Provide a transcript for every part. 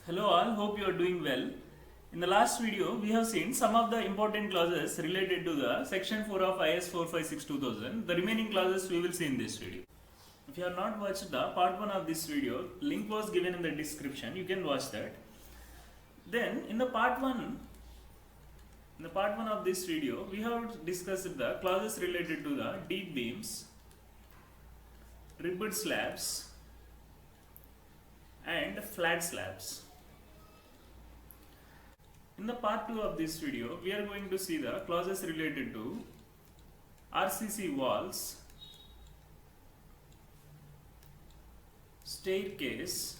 Hello all, hope you are doing well. In the last video, we have seen some of the important clauses related to the section 4 of IS 456-2000. The remaining clauses we will see in this video. If you have not watched the part 1 of this video, link was given in the description, you can watch that. Then in the part 1 of this video, we have discussed the clauses related to the deep beams, ribbed slabs and flat slabs. In the part 2 of this video, we are going to see the clauses related to RCC walls, staircase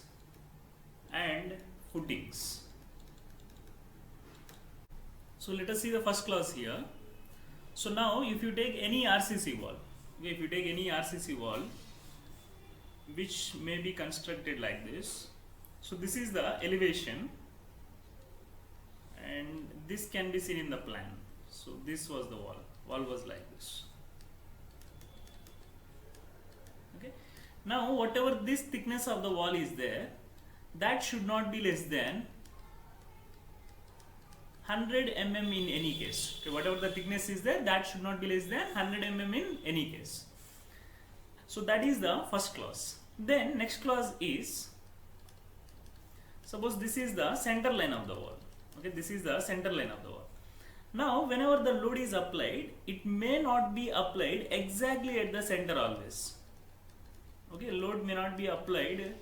and footings. So let us see the first clause here. So now if you take any RCC wall, which may be constructed like this. So this is the elevation and this can be seen in the plan. So this was the wall was like this. Okay. Now whatever this thickness of the wall is there, that should not be less than 100 mm in any case. Okay, whatever the thickness is there, that should not be less than 100 mm in any case. So that is the first clause. Then next clause is, suppose this is the center line of the wall. Okay, this is the center line of the wall. Now whenever the load is applied, it may not be applied exactly at the center always. Okay, load may not be applied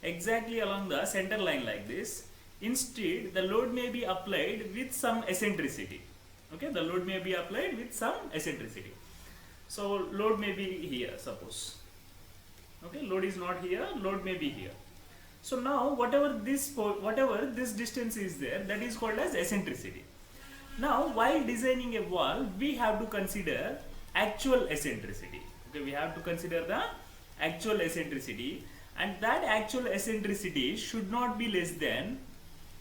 exactly along the center line like this. Instead, the load may be applied with some eccentricity. Okay, the load may be applied with some eccentricity. So load may be here, suppose. Okay, load is not here, load may be here. So now whatever this distance is there, that is called as eccentricity. Now while designing a wall, we have to consider actual eccentricity. Okay, we have to consider the actual eccentricity, and that actual eccentricity should not be less than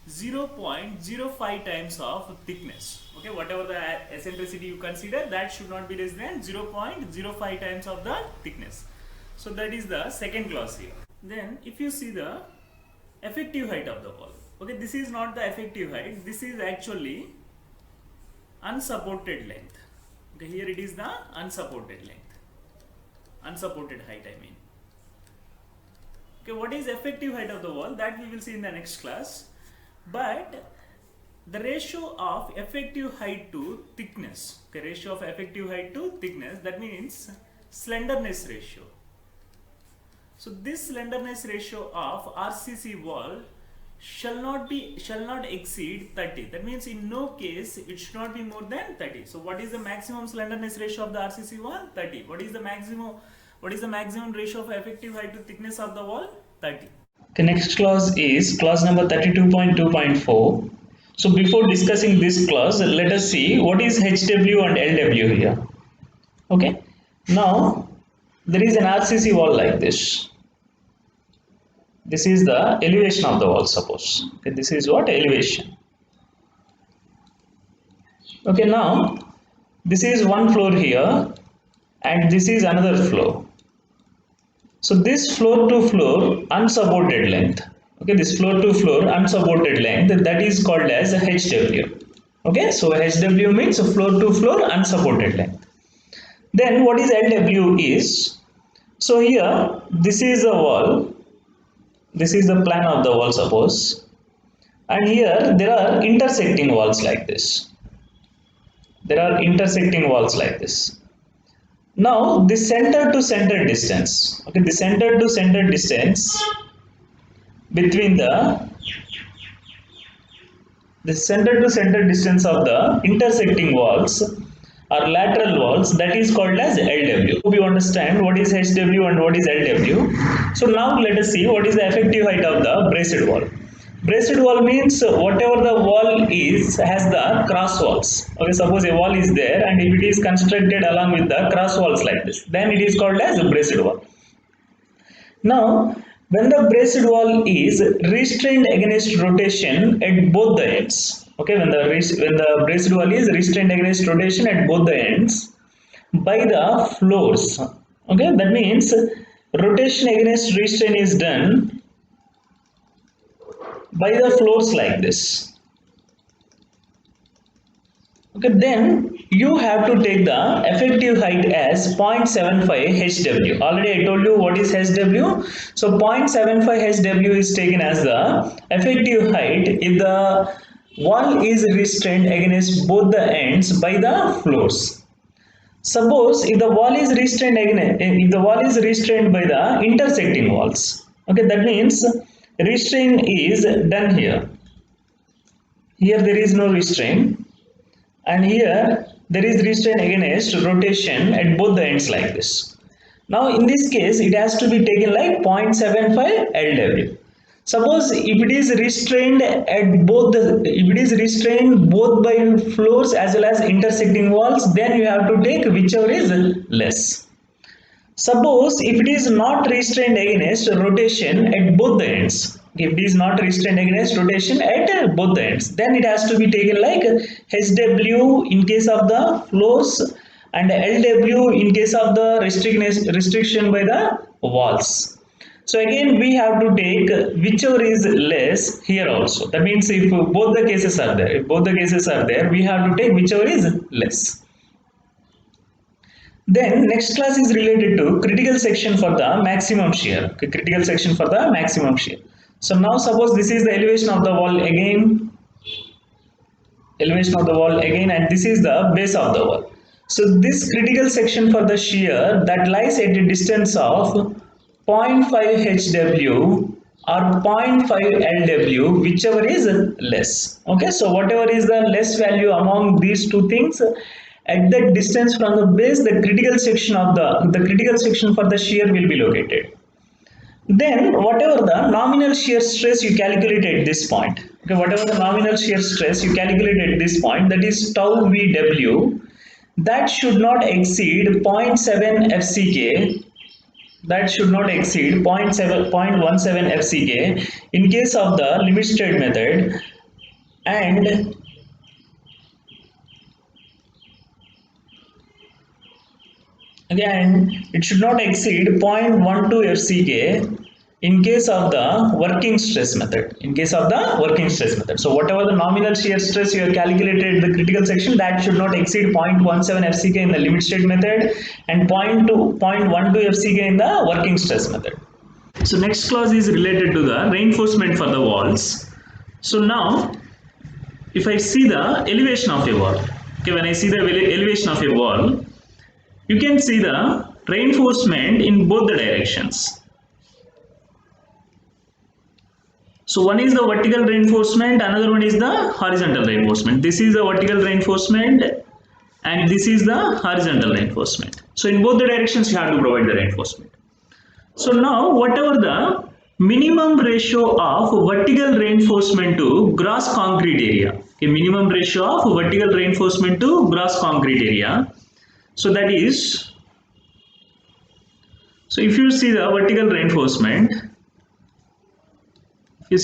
0.05 times of thickness. Okay, whatever the eccentricity you consider, that should not be less than 0.05 times of the thickness. So that is the second clause here. Then if you see the effective height of the wall, okay, this is not the effective height, this is actually unsupported length. Okay, here it is the unsupported length, unsupported height I mean. Okay, what is effective height of the wall, that we will see in the next class. But the ratio of effective height to thickness, okay, ratio of effective height to thickness, that means slenderness ratio. So this slenderness ratio of RCC wall shall not exceed 30. That means in no case it should not be more than 30. So what is the maximum slenderness ratio of the RCC wall? 30. What is the maximum ratio of effective height to thickness of the wall? 30. The next clause is clause number 32.2.4. So before discussing this clause, let us see what is HW and LW here. Okay. Now there is an RCC wall like this. This is the elevation of the wall, suppose. Okay, this is what? Elevation. Okay, now this is one floor here and this is another floor. So this floor to floor unsupported length, okay, this floor to floor unsupported length, that is called as HW. Okay, so HW means floor to floor unsupported length. Then what is LW is, so here this is the wall, this is the plan of the wall, suppose, and here there are intersecting walls like this. There are intersecting walls like this. Now the center to center distance, okay, the center to center distance between the center to center distance of the intersecting walls or lateral walls, that is called as LW. Hope you understand what is HW and what is LW. So now let us see what is the effective height of the braced wall. Braced wall means whatever the wall is has the cross walls. Okay, suppose a wall is there and if it is constructed along with the cross walls like this, then it is called as a braced wall. Now when the braced wall is restrained against rotation at both the ends, okay, when the braced wall is restrained against rotation at both the ends by the floors, okay, that means rotation against restraint is done by the floors like this. Okay, then you have to take the effective height as 0.75 HW. Already I told you what is HW. So 0.75 HW is taken as the effective height if the wall is restrained against both the ends by the floors. Suppose if the wall is restrained by the intersecting walls. Okay, that means restraint is done here. Here there is no restraint, and here there is restraint against rotation at both the ends like this. Now in this case it has to be taken like 0.75 LW. Suppose if it is restrained both by floors as well as intersecting walls, then you have to take whichever is less. Suppose if it is not restrained against rotation at both the ends, if it is not restrained against rotation at both the ends, then it has to be taken like HW in case of the floors and LW in case of the restriction by the walls. So again we have to take whichever is less here also. That means if both the cases are there, we have to take whichever is less. Then next class is related to critical section for the maximum shear. Okay, critical section for the maximum shear. So now suppose this is the elevation of the wall again, and this is the base of the wall. So this critical section for the shear that lies at a distance of 0.5 HW or 0.5 LW, whichever is less. Okay, so whatever is the less value among these two things, at that distance from the base, the critical section for the shear will be located. Then whatever the nominal shear stress you calculate at this point, okay, whatever the nominal shear stress you calculate at this point, that is tau VW, that should not exceed 0.7 FCK, that should not exceed 0.17 FCK in case of the limit state method, and again it should not exceed 0.12 FCK in case of the working stress method. So whatever the nominal shear stress you have calculated in the critical section, that should not exceed 0.17 FCK in the limit state method and 0.12 FCK in the working stress method. So next clause is related to the reinforcement for the walls. So now if I see the elevation of a wall, okay, when I see the elevation of a wall, you can see the reinforcement in both the directions. So one is the vertical reinforcement, another one is the horizontal reinforcement. This is the vertical reinforcement and this is the horizontal reinforcement. So in both the directions you have to provide the reinforcement. So now whatever the minimum ratio of vertical reinforcement to gross concrete area, okay, minimum ratio of vertical reinforcement to gross concrete area. So that is, so if you see the vertical reinforcement, here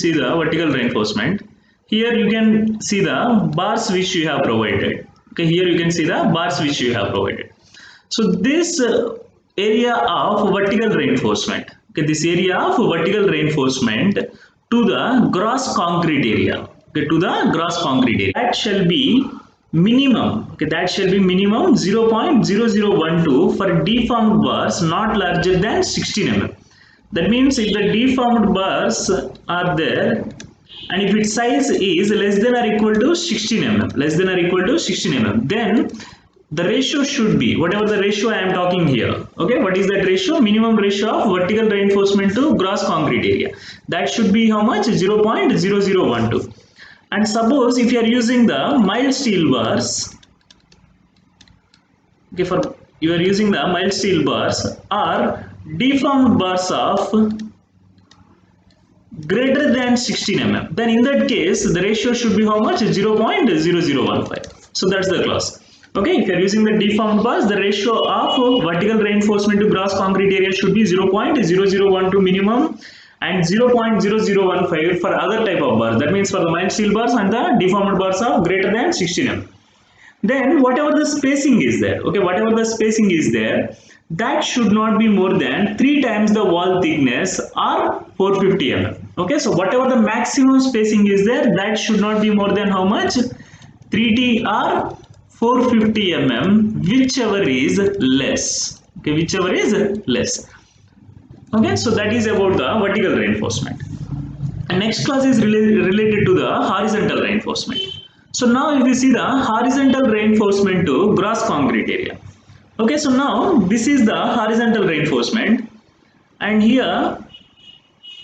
you can see the bars which you have provided. Okay, here you can see the bars which you have provided. So this area of vertical reinforcement, okay, this area of vertical reinforcement to the gross concrete area, okay, that shall be minimum, okay, that shall be minimum 0.0012 for deformed bars not larger than 16 mm. That means if the deformed bars are there and if its size is less than or equal to 16 mm, then the ratio should be whatever the ratio I am talking here. Okay, what is that ratio? Minimum ratio of vertical reinforcement to gross concrete area. That should be how much? 0.0012. And suppose if you are using the mild steel bars, okay, for you are using the mild steel bars or deformed bars of greater than 16 mm, then in that case the ratio should be how much? 0.0015. So that's the clause. Okay, if you are using the deformed bars, the ratio of vertical reinforcement to gross concrete area should be 0.0012 minimum and 0.0015 for other type of bars. That means for the mild steel bars and the deformed bars of greater than 16 mm. Then whatever the spacing is there, okay, that should not be more than 3 times the wall thickness or 450 mm. Okay, so whatever the maximum spacing is there, that should not be more than how much? 3T or 450 mm, whichever is less. Okay, whichever is less. Okay, so that is about the vertical reinforcement. And next class is related to the horizontal reinforcement. So now if you see the horizontal reinforcement to gross concrete area. Okay, so now this is the horizontal reinforcement, and here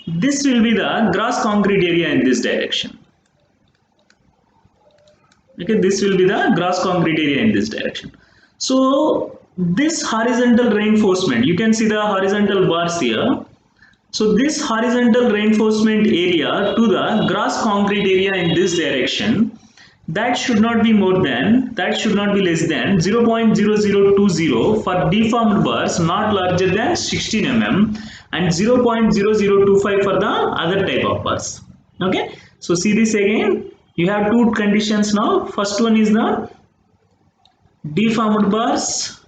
this will be the gross concrete area in this direction. Okay, this will be the gross concrete area in this direction. So this horizontal reinforcement, you can see the horizontal bars here. So this horizontal reinforcement area to the gross concrete area in this direction, that should not be less than 0.0020 for deformed bars not larger than 16 mm and 0.0025 for the other type of bars. Okay, so see this again, you have two conditions now. First one is the deformed bars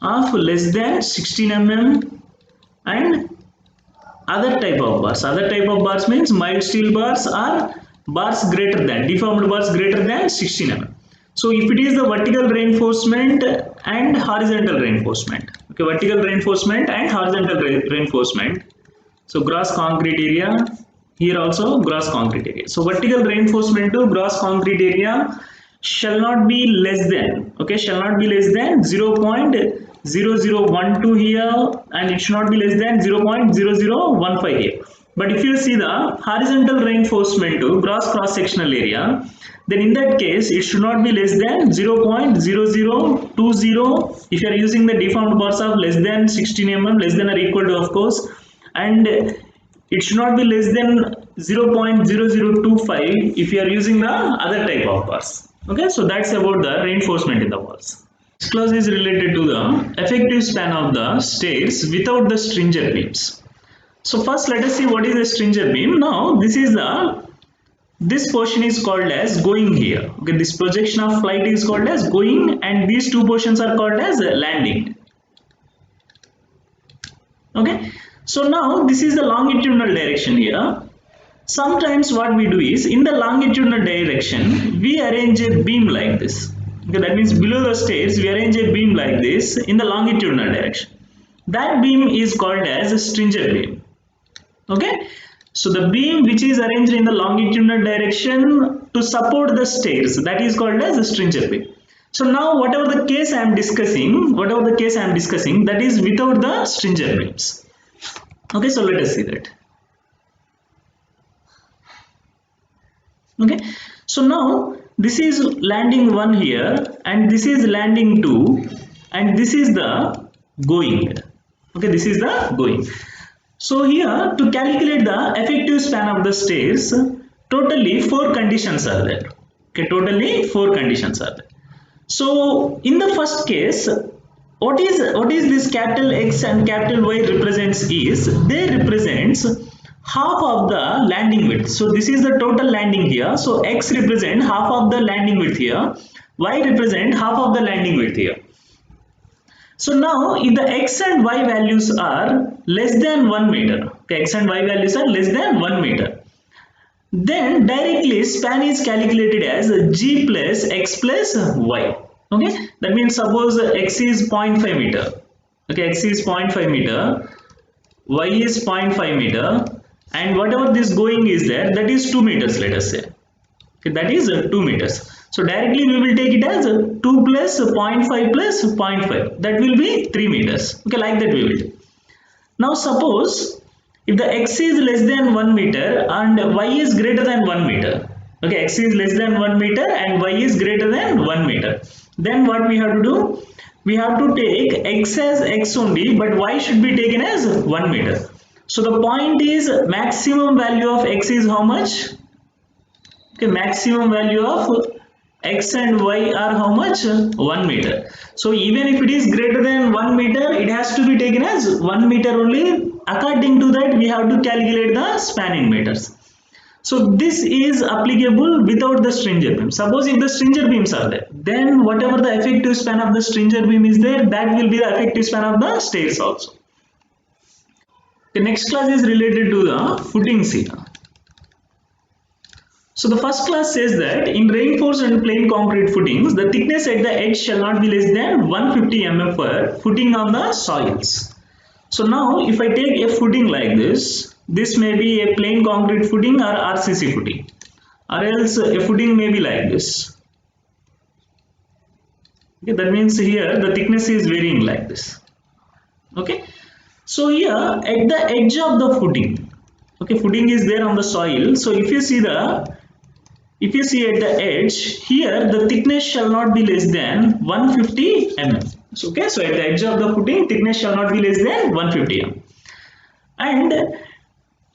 of less than 16 mm and other type of bars means mild steel bars or bars greater than, deformed bars greater than 16 mm. So if it is the vertical reinforcement and horizontal reinforcement, okay, vertical reinforcement and horizontal reinforcement, so gross concrete area, here also gross concrete area. So vertical reinforcement to gross concrete area shall not be less than, okay, shall not be less than 0.0012 here, and it should not be less than 0.0015 here. But if you see the horizontal reinforcement to gross cross sectional area, then in that case it should not be less than 0.0020 if you are using the deformed bars of less than 16 mm, less than or equal to, of course, and it should not be less than 0.0025 if you are using the other type of bars. Okay, so that's about the reinforcement in the walls. This clause is related to the effective span of the stairs without the stringer beams. So first let us see what is a stringer beam. Now this portion is called as going here. Okay, this projection of flight is called as going, and these two portions are called as landing. Okay, so now this is the longitudinal direction here. Sometimes what we do is, in the longitudinal direction we arrange a beam like this. Okay, that means below the stairs we arrange a beam like this in the longitudinal direction. That beam is called as a stringer beam. Okay, so the beam which is arranged in the longitudinal direction to support the stairs, that is called as a stringer beam. So now whatever the case I am discussing, that is without the stringer beams. Okay, so let us see that. Okay, so now this is landing 1 here, and this is landing 2, and this is the going. Okay, this is the going. So here, to calculate the effective span of the stairs, totally 4 conditions are there. Okay, totally 4 conditions are there. So in the first case, what is this capital X and capital Y represents is, they represents half of the landing width. So this is the total landing here. So X represent half of the landing width here, Y represent half of the landing width here. So now if the X and Y values are less than 1 meter, okay, X and Y values are less than 1 meter, then directly span is calculated as G plus X plus Y. Okay, that means suppose X is 0.5 meter, okay, X is 0.5 meter, Y is 0.5 meter, and whatever this going is there, that is 2 meters, let us say. Okay, that is 2 meters. So directly we will take it as 2 plus 0.5 plus 0.5, that will be 3 meters. Okay, like that we will do. Now suppose if the X is less than 1 meter and Y is greater than 1 meter, okay, X is less than 1 meter and Y is greater than 1 meter, then what we have to do? We have to take X as X only, but Y should be taken as 1 meter. So the point is, maximum value of X is how much? Okay, maximum value of X and Y are how much? 1 meter. So even if it is greater than 1 meter, it has to be taken as 1 meter only. According to that, we have to calculate the span in meters. So this is applicable without the stringer beam. Suppose if the stringer beams are there, then whatever the effective span of the stringer beam is there, that will be the effective span of the stairs also. The next class is related to the footings here. So the first class says that in reinforced and plain concrete footings, the thickness at the edge shall not be less than 150 mm for footing on the soils. So now if I take a footing like this may be a plain concrete footing or RCC footing, or else a footing may be like this. Okay, that means here the thickness is varying like this. Okay, so here at the edge of the footing, okay, footing is there on the soil. So if you see at the edge here, the thickness shall not be less than 150 mm. Okay, so at the edge of the footing, thickness shall not be less than 150 mm. And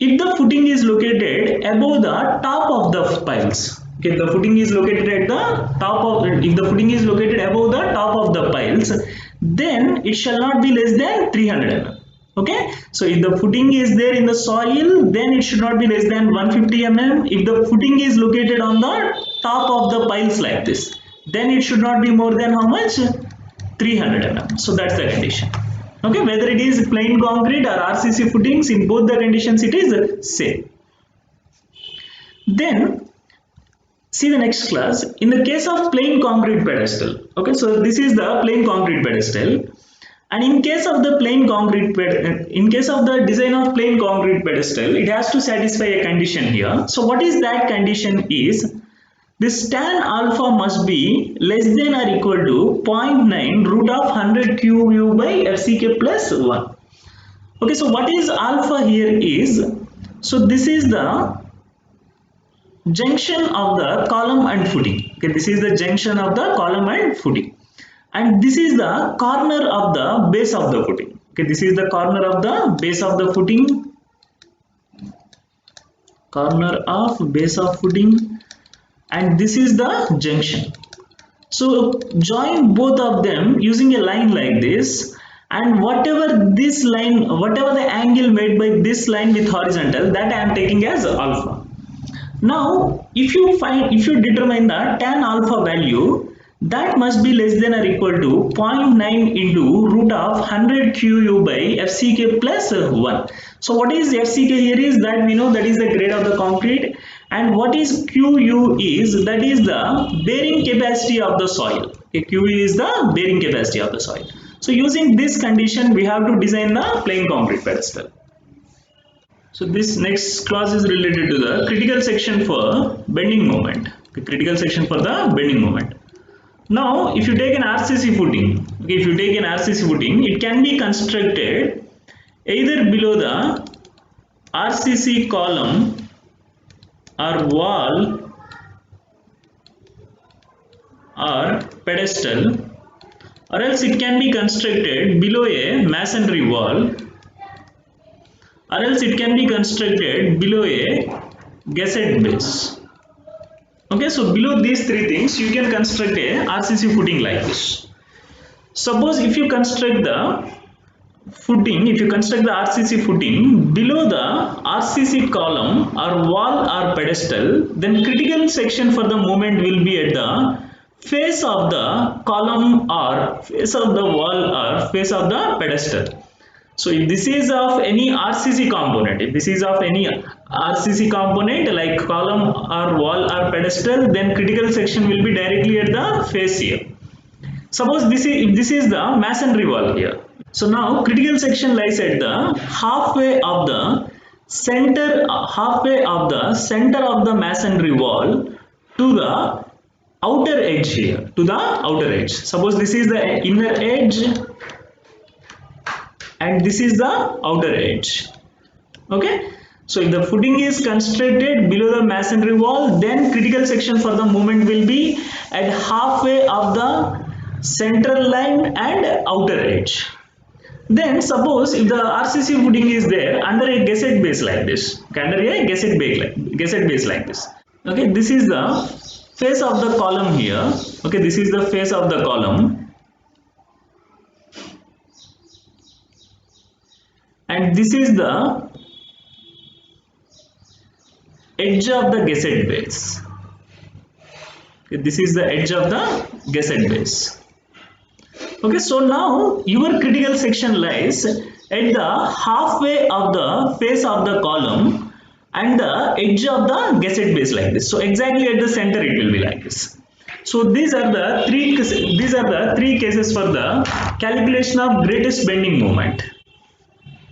if the footing is located above the top of the piles, okay, the footing is located at the top of, if the footing is located above the top of the piles, then it shall not be less than 300 mm. Okay, so if the footing is there in the soil, then it should not be less than 150 mm. If the footing is located on the top of the piles like this, then it should not be more than how much? 300 mm. So that's the condition. Okay, whether it is plain concrete or RCC footings, in both the conditions it is same. Then see the next class. In the case of plain concrete pedestal, okay, so this is the plain concrete pedestal. And in case of the design of plain concrete pedestal, it has to satisfy a condition here. So what is that condition is, this tan alpha must be less than or equal to 0.9 root of 100 QU by FCK plus 1. Okay, so what is alpha here is, so this is the junction of the column and footing. Okay, this is the junction of the column and footing. And this is the corner of the base of the footing. Okay, this is the corner of the base of the footing. Corner of base of footing. And this is the junction. So join both of them using a line like this. And whatever this line, whatever the angle made by this line with horizontal, that I am taking as alpha. Now, if you determine the tan alpha value, that must be less than or equal to 0.9 into root of 100 QU by FCK plus 1. So what is FCK here is that we know that is the grade of the concrete, and what is QU is that is the bearing capacity of the soil. Okay, QU is the bearing capacity of the soil. So using this condition we have to design the plain concrete pedestal. So this next class is related to the critical section for bending moment. The critical section for the bending moment. Now, if you take an RCC footing, okay, it can be constructed either below the RCC column or wall or pedestal, or else it can be constructed below a masonry wall, or else it can be constructed below a gusset base. Okay, so below these three things you can construct a RCC footing like this. Suppose if you construct the RCC footing below the RCC column or wall or pedestal, then critical section for the moment will be at the face of the column or face of the wall or face of the pedestal. So if this is of any RCC component, like column or wall or pedestal, then critical section will be directly at the face here. Suppose if this is the masonry wall here. So now critical section lies at the halfway of the center of the masonry wall to the outer edge here, Suppose this is the inner edge and this is the outer edge. Okay, so if the footing is constructed below the masonry wall, then critical section for the moment will be at halfway of the central line and outer edge. Then suppose if the RCC footing is there under a gusset base like this, okay, okay, this is the face of the column here. Okay, this is the face of the column. And this is the edge of the gusset base. Okay, this is the edge of the gusset base. Okay, so now your critical section lies at the halfway of the face of the column and the edge of the gusset base like this. So exactly at the center it will be like this. So these are the three cases for the calculation of greatest bending moment.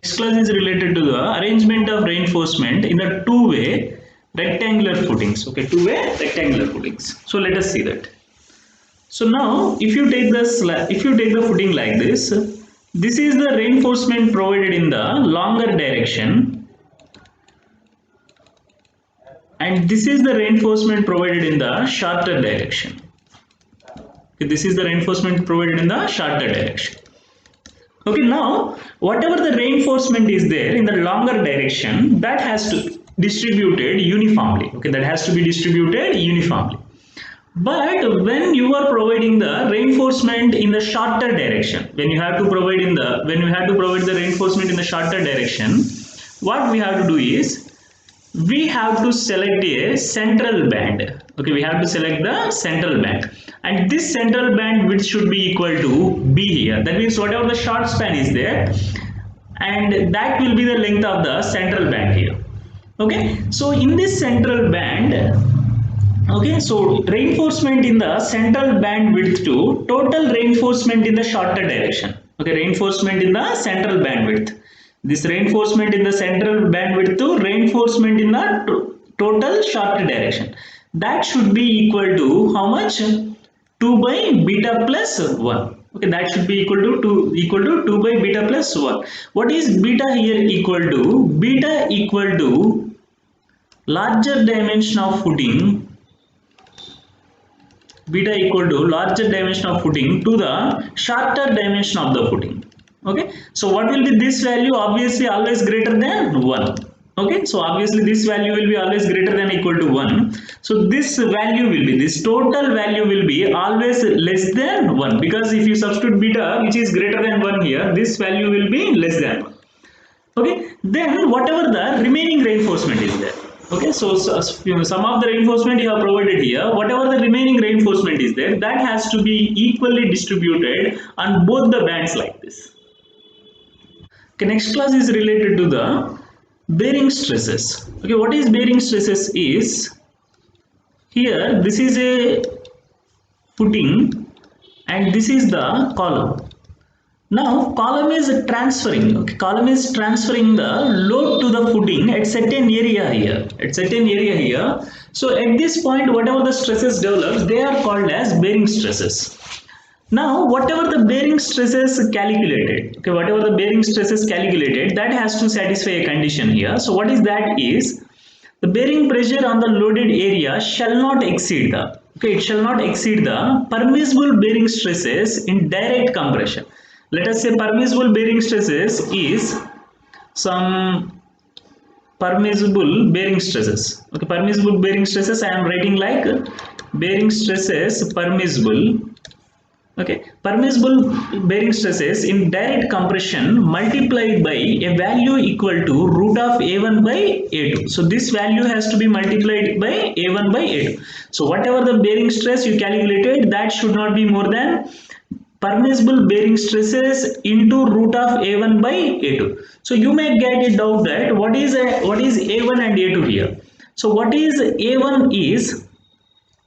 Next class is related to the arrangement of reinforcement in the two-way rectangular footings. Okay, two-way rectangular footings. So let us see that. So now, if you take the footing like this, this is the reinforcement provided in the longer direction, and this is the reinforcement provided in the shorter direction. Okay, this is the reinforcement provided in the shorter direction. Okay, now whatever the reinforcement is there in the longer direction, that has to distributed uniformly. Okay, that has to be distributed uniformly. But when you are providing the reinforcement in the shorter direction, when you have to provide the reinforcement in the shorter direction, what we have to do is we have to select a central band. Okay, we have to select the central band, and this central band width should be equal to B here. That means whatever the short span is there, and that will be the length of the central band here. Okay, so in this central band, okay, so reinforcement in the central band width to total reinforcement in the shorter direction. Okay, reinforcement in the central bandwidth. This reinforcement in the central bandwidth to reinforcement in the total shorter direction. That should be equal to how much? 2 by beta plus 1. Okay, that should be equal to 2 by beta plus 1. What is beta here equal to? Beta equal to larger dimension of footing. Beta equal to larger dimension of footing to the shorter dimension of the footing. Okay, so what will be this value? Obviously always greater than 1. Okay, so obviously this value will be always greater than equal to 1. So this value will be, this total value will be always less than 1, because if you substitute beta which is greater than 1 here, this value will be less than 1. Okay, then whatever the remaining reinforcement is there. Okay, so some of the reinforcement you have provided here, whatever the remaining reinforcement is there, that has to be equally distributed on both the bands like this. Okay, next class is related to the bearing stresses. Okay, what is bearing stresses is, here this is a footing and this is the column. Now column is transferring, okay, column is transferring the load to the footing at certain area here, so at this point whatever the stresses develops, they are called as bearing stresses. Now whatever the bearing stresses calculated, okay, whatever the bearing stresses calculated, that has to satisfy a condition here. So what is that is, the bearing pressure on the loaded area shall not exceed the, okay, it shall not exceed the permissible bearing stresses in direct compression. Let us say permissible bearing stresses is some permissible bearing stresses. Okay, permissible bearing stresses I am writing like bearing stresses permissible. Okay, permissible bearing stresses in direct compression multiplied by a value equal to root of A1 by A2. So this value has to be multiplied by A1 by A2. So whatever the bearing stress you calculated, that should not be more than permissible bearing stresses into root of A1 by A2. So you may get a doubt that what is A1 and A2 here. So what is A1 is,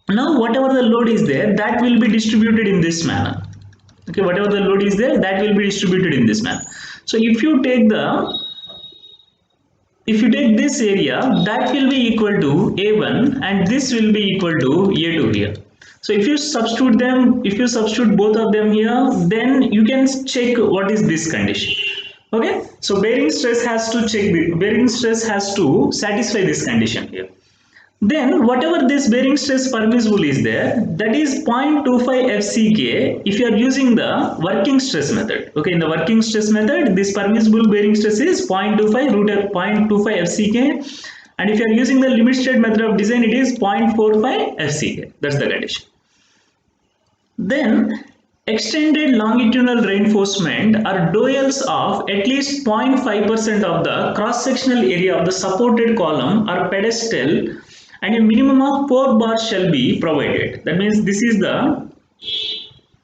now whatever the load is there, that will be distributed in this manner. Okay, whatever the load is there, that will be distributed in this manner. So if you take this area, that will be equal to A1 and this will be equal to A2 here. So if you substitute both of them here, then you can check what is this condition. Okay, so bearing stress has to satisfy this condition here. Then whatever this bearing stress permissible is there, that is 0.25 FCK if you are using the working stress method. Okay, in the working stress method, this permissible bearing stress is 0.25 root of 0.25 FCK, and if you are using the limit state method of design, it is 0.45 FCK. That's the condition. Then extended longitudinal reinforcement are dowels of at least 0.5% of the cross-sectional area of the supported column or pedestal, and a minimum of 4 bars shall be provided. That means this is the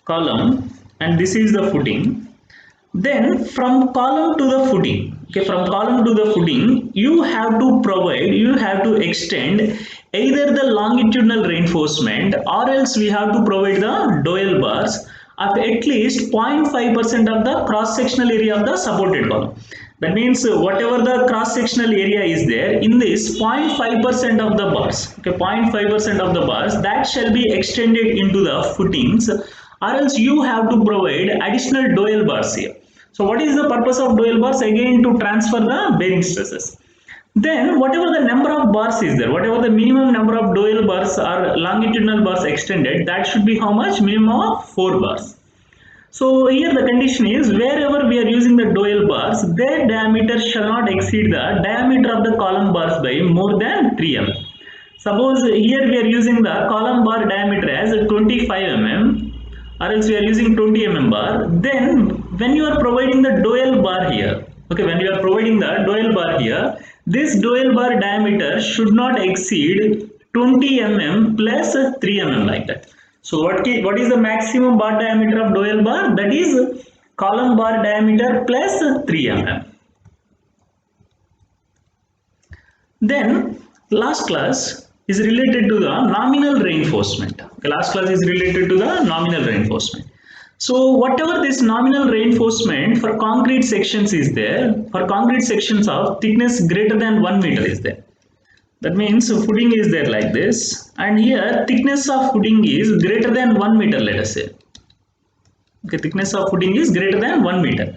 column and this is the footing, Then from column to the footing, okay, from column to the footing, you have to extend either the longitudinal reinforcement or else we have to provide the dowel bars of at least 0.5% of the cross-sectional area of the supported column. That means whatever the cross-sectional area is there, in this 0.5% of the bars, okay, 0.5% of the bars that shall be extended into the footings, or else you have to provide additional dowel bars here. So what is the purpose of dowel bars? Again, to transfer the bearing stresses. Then whatever the number of bars is there, whatever the minimum number of dowel bars or longitudinal bars extended, that should be how much? Minimum of 4 bars. So here the condition is wherever we are using the dowel bars, their diameter shall not exceed the diameter of the column bars by more than 3 mm. Suppose here we are using the column bar diameter as 25 mm, or else we are using 20 mm bar. Then when you are providing the dowel bar here, okay, when you are providing the dowel bar here, this dowel bar diameter should not exceed 20 mm plus 3 mm, like that. So what is the maximum bar diameter of dowel bar? That is column bar diameter plus 3 mm. Then last class is related to the nominal reinforcement. Okay, last class is related to the nominal reinforcement. So whatever this nominal reinforcement for concrete sections is there, for concrete sections of thickness greater than 1 meter is there. That means footing is there like this, and here thickness of footing is greater than 1 meter, let us say. Okay, thickness of footing is greater than 1 meter.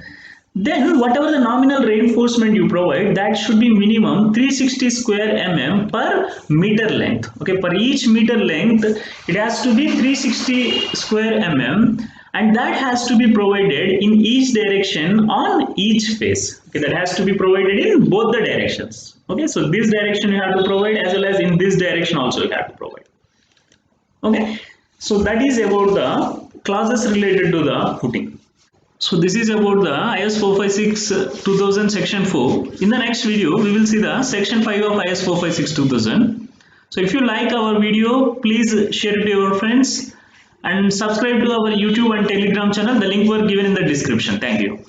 Then whatever the nominal reinforcement you provide, that should be minimum 360 square mm per meter length. Okay, per each meter length it has to be 360 square mm, and that has to be provided in each direction on each face. Okay, that has to be provided in both the directions. Okay, so this direction you have to provide as well as in this direction also you have to provide. Okay, so that is about the clauses related to the footing. So this is about the IS 456 2000 section 4. In the next video, we will see the section 5 of IS 456 2000. So if you like our video, please share it to your friends and subscribe to our YouTube and Telegram channel. The link were given in the description. Thank you.